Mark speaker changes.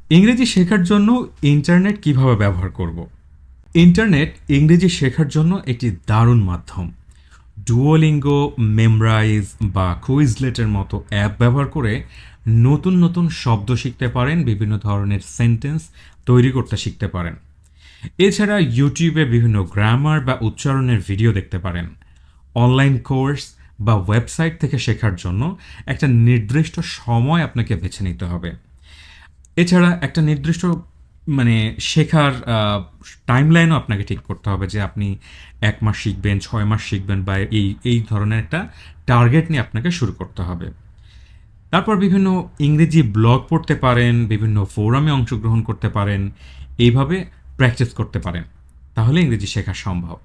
Speaker 1: ইংরেজি শেখার জন্য ইন্টারনেট কিভাবে ব্যবহার করব? ইন্টারনেট ইংরেজি শেখার জন্য একটি দারুণ মাধ্যম। ডুওলিঙ্গো, মেমরাইজ বা কুইজলেটের মতো অ্যাপ ব্যবহার করে নতুন নতুন শব্দ শিখতে পারেন, বিভিন্ন ধরনের সেন্টেন্স তৈরি করতে শিখতে পারেন। এছাড়া ইউটিউবে বিভিন্ন গ্রামার বা উচ্চারণের ভিডিও দেখতে পারেন। অনলাইন কোর্স বা ওয়েবসাইট থেকে শেখার জন্য একটা নির্দিষ্ট সময় আপনাকে বেছে নিতে হবে। এছাড়া একটা নির্দিষ্ট মানে শেখার টাইমলাইনও আপনাকে ঠিক করতে হবে যে আপনি ১ মাস শিখবেন, ৬ মাস শিখবেন বা এই ধরনের একটা টার্গেট নিয়ে আপনাকে শুরু করতে হবে। তারপর বিভিন্ন ইংরেজি ব্লগ পড়তে পারেন, বিভিন্ন ফোরামে অংশগ্রহণ করতে পারেন, এইভাবে প্র্যাকটিস করতে পারেন। তাহলে ইংরেজি শেখা সম্ভব।